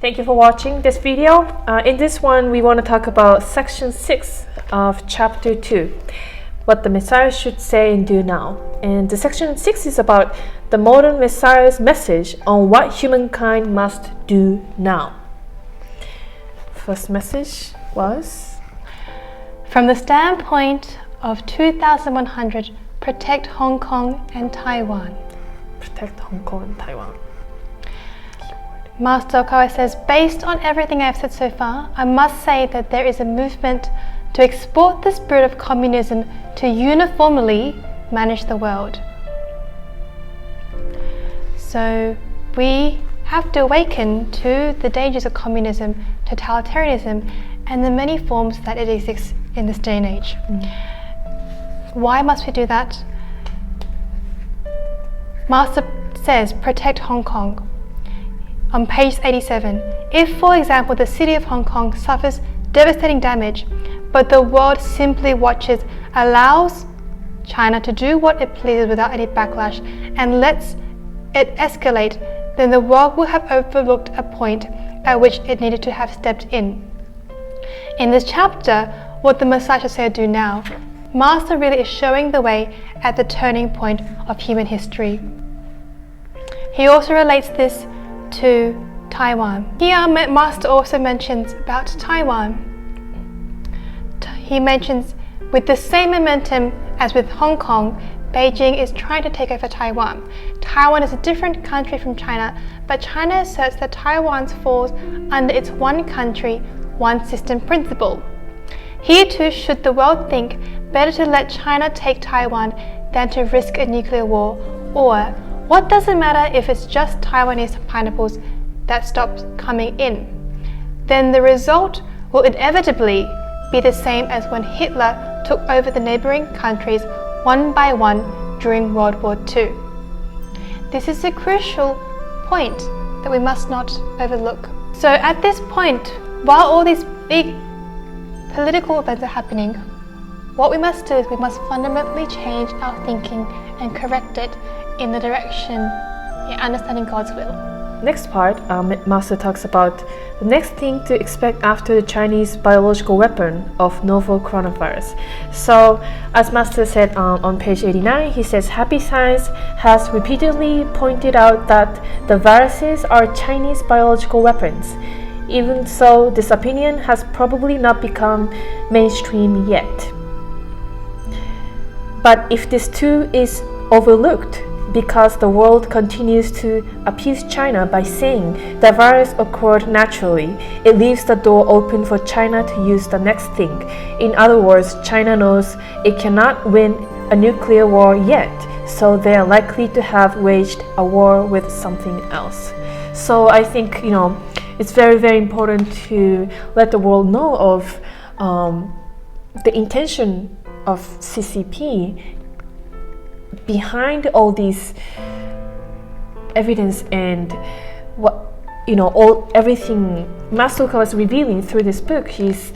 Thank you for watching this video. In this one, we want to talk about section 6 of chapter 2, what the Messiah should say and do now. And the section 6 is about the modern Messiah's message on what humankind must do now. First message was, from the standpoint of 2100, protect Hong Kong and Taiwan. protect Hong Kong and Taiwan. Master Okawa says, based on everything I've said so far, I must say that there is a movement to export the spirit of communism to uniformly manage the world. So we have to awaken to the dangers of communism, totalitarianism, and the many forms that it exists in this day and age. Why must we do that? Master says, protect Hong Kong. On page 87, if, for example, the city of Hong Kong suffers devastating damage, but the world simply watches, allows China to do what it pleases without any backlash, and lets it escalate, then the world will have overlooked a point at which it needed to have stepped in. In this chapter, what the Messiah should say or do now, Master really is showing the way at the turning point of human history. He also relates this to Taiwan. Here, Master also mentions about Taiwan. He mentions, with the same momentum as with Hong Kong, Beijing is trying to take over Taiwan. Taiwan is a different country from China, but China asserts that Taiwan falls under its one country, one system principle. Here too should the world think better to let China take Taiwan than to risk a nuclear war, or what does it matter if it's just Taiwanese pineapples that stops coming in? Then the result will inevitably be the same as when Hitler took over the neighboring countries one by one during World War II. This is a crucial point that we must not overlook. So at this point, while all these big political events are happening, what we must do is we must fundamentally change our thinking and correct it in the direction in understanding God's will. Next part, Master talks about the next thing to expect after the Chinese biological weapon of novel coronavirus. So, as Master said on page 89, he says, Happy Science has repeatedly pointed out that the viruses are Chinese biological weapons. Even so, this opinion has probably not become mainstream yet. But if this too is overlooked, because the world continues to appease China by saying the virus occurred naturally, it leaves the door open for China to use the next thing. In other words, China knows it cannot win a nuclear war yet, so they are likely to have waged a war with something else. So I think, it's very, very important to let the world know of the intention of CCP behind all these evidence and everything Master Okawa is revealing through this book. He's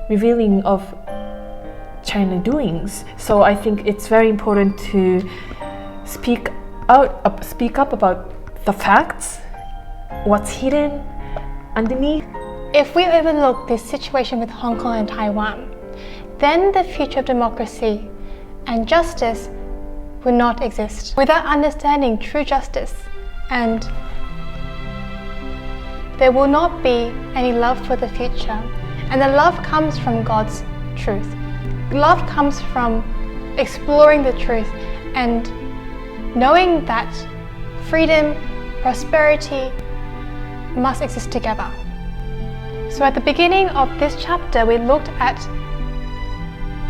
revealing of China doings. So I think it's very important to speak up about the facts, what's hidden underneath. If we overlook this situation with Hong Kong and Taiwan, then the future of democracy and justice will not exist. Without understanding true justice, and there will not be any love for the future. And the love comes from God's truth. Love comes from exploring the truth and knowing that freedom, prosperity must exist together. So at the beginning of this chapter, we looked at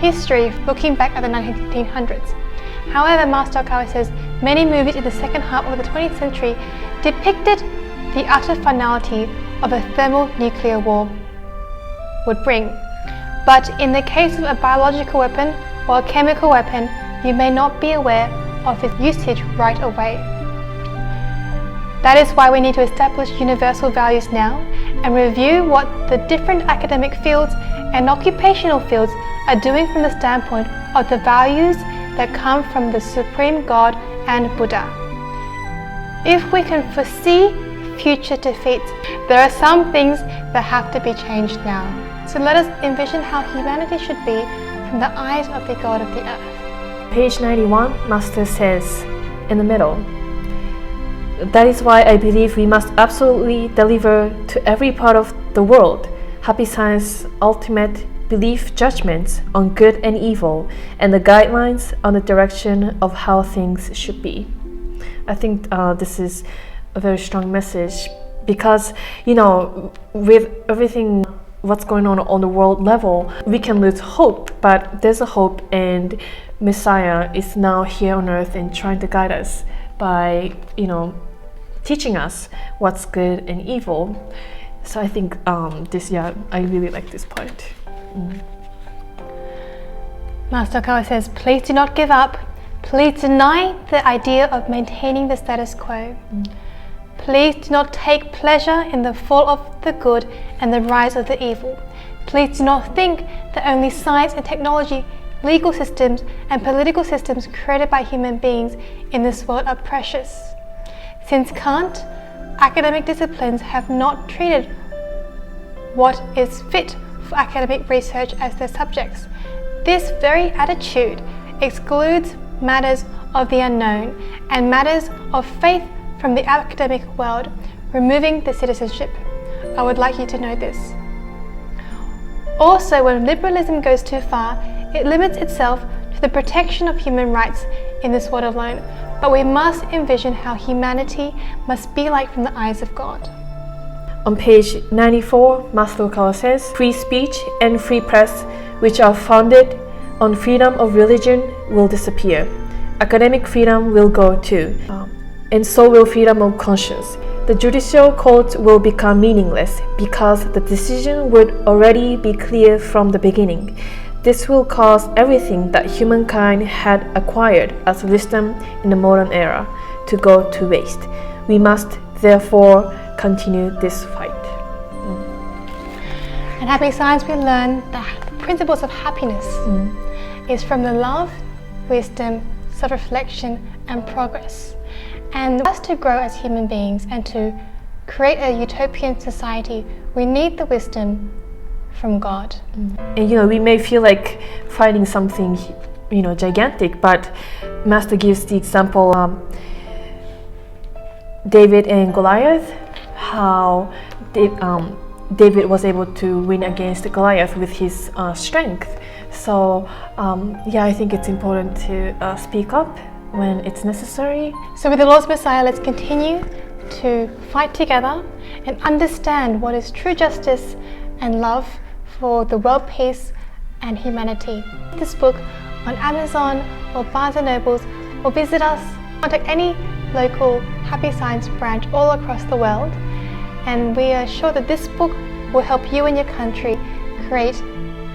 history, looking back at the 1900s. However, Master Okawa says many movies in the second half of the 20th century depicted the utter finality of a thermonuclear war would bring. But in the case of a biological weapon or a chemical weapon, you may not be aware of its usage right away. That is why we need to establish universal values now and review what the different academic fields and occupational fields are doing from the standpoint of the values that come from the Supreme God and Buddha. If we can foresee, future defeats. There are some things that have to be changed now. So let us envision how humanity should be from the eyes of the God of the earth. Page 91, Master says, in the middle, that is why I believe we must absolutely deliver to every part of the world Happy Science's ultimate belief judgments on good and evil and the guidelines on the direction of how things should be. I think this is a very strong message because, with everything what's going on the world level, we can lose hope, but there's a hope, and Messiah is now here on earth and trying to guide us by, teaching us what's good and evil. So I think I really like this part. Master Okawa says, please do not give up. Please deny the idea of maintaining the status quo. Please do not take pleasure in the fall of the good and the rise of the evil. Please do not think that only science and technology, legal systems and political systems created by human beings in this world are precious. Since Kant, academic disciplines have not treated what is fit for academic research as their subjects. This very attitude excludes matters of the unknown and matters of faith from the academic world, removing the citizenship. I would like you to know this. Also, when liberalism goes too far, it limits itself to the protection of human rights in this world alone, but we must envision how humanity must be like from the eyes of God. On page 94, Master Okawa says, free speech and free press, which are founded on freedom of religion, will disappear. Academic freedom will go too, and so will freedom of conscience. The judicial court will become meaningless because the decision would already be clear from the beginning. This will cause everything that humankind had acquired as wisdom in the modern era to go to waste. We must therefore continue this fight. In Happy Science, we learn the principles of happiness is from the love, wisdom, self-reflection, and progress. And for us to grow as human beings and to create a utopian society, we need the wisdom from God. And we may feel like fighting something, gigantic, but Master gives the example David and Goliath, how David was able to win against Goliath with his strength. So I think it's important to speak up when it's necessary. So with the Lord's Messiah, let's continue to fight together and understand what is true justice and love for the world peace and humanity. This book on Amazon or Barnes & Nobles, or visit us, contact any local Happy Science branch all across the world, and we are sure that this book will help you and your country create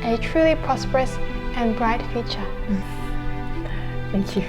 a truly prosperous and bright future. Thank you.